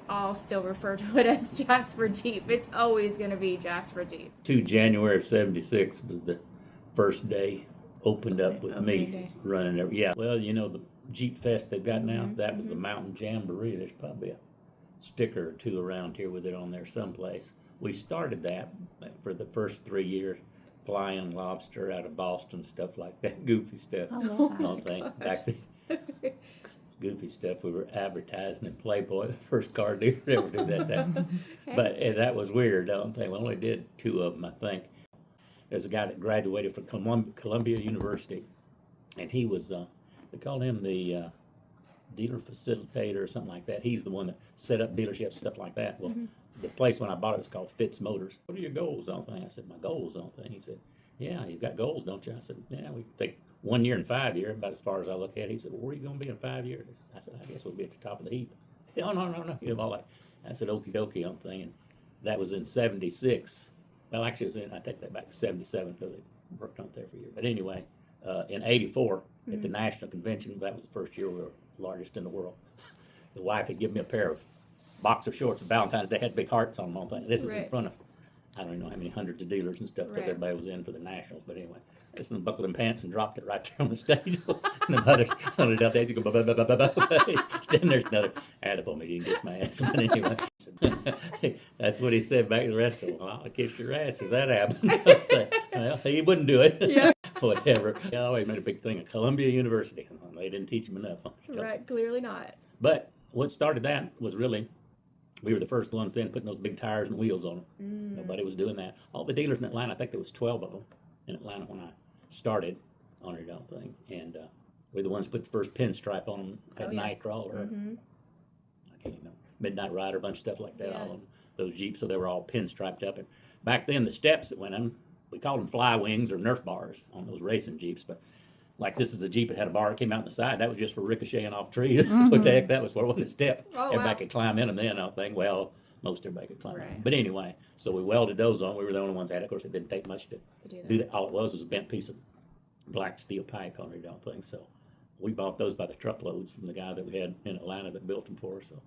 all still refer to it as Jasper Jeep. It's always going to be Jasper Jeep. January of '76 was the first day opened up with me day. running it. Yeah, well, the JeepFest they've got now, that was the Mountain Jamboree. There's probably a sticker or two around here with it on there someplace. We started that for the first 3 years, flying lobster out of Boston, stuff like that, goofy stuff. I love that. All thing back then. Goofy stuff. We were advertising in Playboy, the first car dealer ever did that time. But that was weird. I don't think we only did 2 of them. I think there's a guy that graduated from Columbia University, and he was they called him the dealer facilitator or something like that. He's the one that set up dealerships, stuff like that. Well, the place when I bought it was called Fitz Motors. What are your goals on thing? I said, my goals on thing. He said, yeah, you've got goals, don't you? I said, yeah, we take 1 year and 5 years, about as far as I look at it. He said, well, where are you going to be in 5 years? I said, I guess we'll be at the top of the heap. Oh, no. All that. I said, okie dokie on thing. And that was in '76. Well, actually, I take that back to '77 because they worked on it there for a year. But anyway, in '84 at the National Convention, that was the first year we were largest in the world. The wife had given me a pair of boxer shorts for Valentine's Day, had big hearts on them all thing. This is in front of, I don't know how many hundreds of dealers and stuff, because everybody was in for the Nationals. But anyway, I just buckled in pants and dropped it right there on the stage. And the mother hunted out there, you go, then there's another ad for me, you can kiss my ass. But anyway, that's what he said back to the restaurant. Well, I'll kiss your ass if that happened. Well, he wouldn't do it. Yeah. Whatever. He always made a big thing of Columbia University. They didn't teach him enough. Right, clearly not. But what started that was really, we were the first ones then putting those big tires and wheels on them. Nobody was doing that. All the dealers in Atlanta, I think there was 12 of them in Atlanta when I started on it, don't think. And we're the ones that put the first pinstripe on them at Nitro or I can't even know, Midnight Rider, a bunch of stuff like that. All of them, those Jeeps, so they were all pinstriped up. And back then, the steps that went on, we called them fly wings or Nerf bars on those racing Jeeps. But like this is the Jeep that had a bar that came out on the side. That was just for ricocheting off trees. That's what the heck that was for. It wasn't a step. Everybody could climb in them then, I don't think. Well, most everybody could climb in. But anyway, so we welded those on. We were the only ones that had it. Of course, it didn't take much to do that. All it was a bent piece of black steel pipe on it, I don't think. So we bought those by the truckloads from the guy that we had in Atlanta that built them for us. So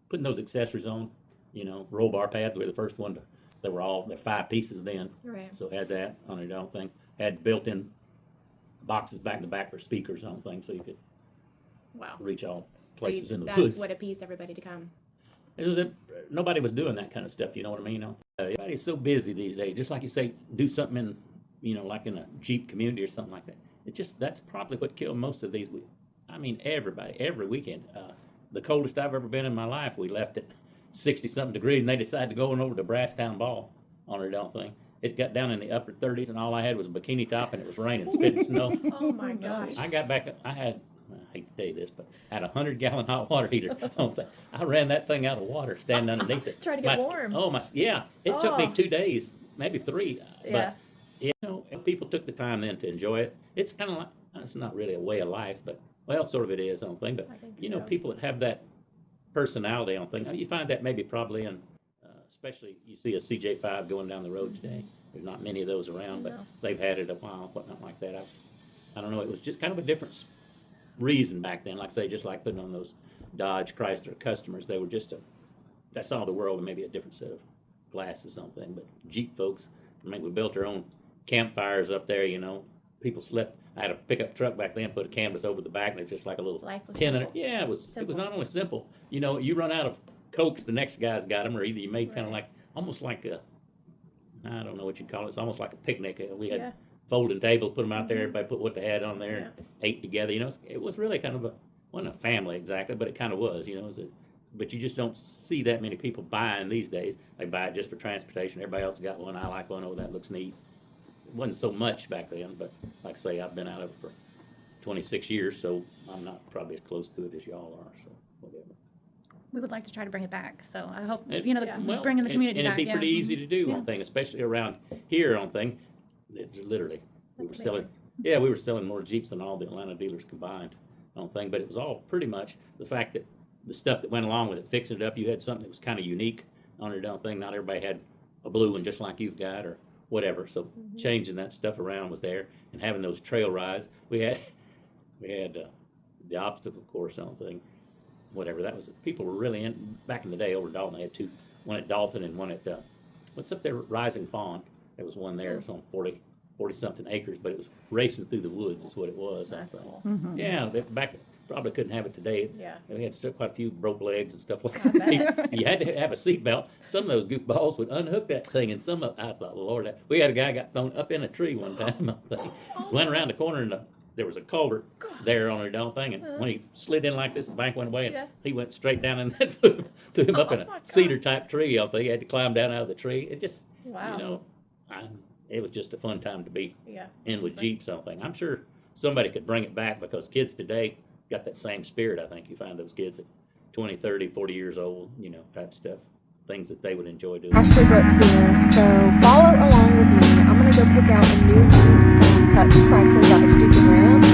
putting those accessories on, roll bar pads, we were the first one to, they're 5 pieces then. Right. So had that on it, I don't think. Had built-in boxes back in the back for speakers, I don't think, so you could reach all places in the woods. That's what appeased everybody to come. Nobody was doing that kind of stuff, you know what I mean? Everybody's so busy these days. Just like you say, do something in, like in a Jeep community or something like that. That's probably what killed most of these. Everybody, every weekend. The coldest I've ever been in my life, we left at 60-something degrees, and they decided to go on over to Brasstown Ball on their own thing. It got down in the upper 30s, and all I had was a bikini top, and it was raining, spitting snow. Oh, my gosh. I got back, I hate to tell you this, but I had a 100-gallon hot water heater. I ran that thing out of water standing underneath it. Trying to get warm. It took me 2 days, maybe 3. But, people took the time then to enjoy it. It's kind of like, it's not really a way of life, but, well, sort of it is, I don't think. But, people that have that personality, I don't think, you find that maybe probably in, especially you see a CJ5 going down the road today. There's not many of those around, but they've had it a while, whatnot like that. I don't know, it was just kind of a different reason back then. Like I say, just like putting on those Dodge Chrysler Customers, they were just that saw the world in maybe a different set of glasses, something. But Jeep folks, we built our own campfires up there, people slept. I had a pickup truck back then, put a canvas over the back, and it's just like a little tin in it. Yeah, it was not only simple. You run out of Cokes, the next guy's got them, or either you made kind of like, almost like I don't know what you'd call it. It's almost like a picnic. We had folding tables, put them out there, everybody put what they had on there, and ate together. It was really kind of wasn't a family exactly, but it kind of was, but you just don't see that many people buying these days. They buy it just for transportation. Everybody else got one. I like one. Oh, that looks neat. It wasn't so much back then, but like I say, I've been out of it for 26 years, so I'm not probably as close to it as y'all are, so whatever. We would like to try to bring it back, so I hope, bringing the community back. And it'd be pretty easy to do on thing, especially around here on thing. Literally, we were selling more Jeeps than all the Atlanta dealers combined on thing, but it was all pretty much the fact that the stuff that went along with it, fixing it up, you had something that was kind of unique on your own thing. Not everybody had a blue one just like you've got or whatever, so changing that stuff around was there, and having those trail rides. We had the obstacle course on thing. whatever. That was, people were really in, back in the day over at Dalton, they had two, one at Dalton and one at, what's up there, Rising Fawn. There was one there, it's on 40 something acres, but it was racing through the woods is what it was. That's cool. Yeah, back, probably couldn't have it today. Yeah. We had quite a few broke legs and stuff like I that. bet. You had to have a seatbelt. Some of those goofballs would unhook that thing, and some of, I thought, Lord, we had a guy got thrown up in a tree one time. I think. Went around the corner and there was a culvert there on the darn thing, and when he slid in like this, the bank went away, and Yeah. he went straight down and threw him up in Oh my a gosh. cedar type tree. I think he had to climb down out of the tree. It just, Wow. you know, it was just a fun time to be Yeah. in with Jeep something. I'm sure somebody could bring it back because kids today got that same spirit. I think you find those kids at 20, 30, 40 years old, you know, type stuff, things that they would enjoy doing. Ashley Brooks here, so follow along with me. I'm going to go pick out a new Jeep from Tutton Customs out of Stupid Ram.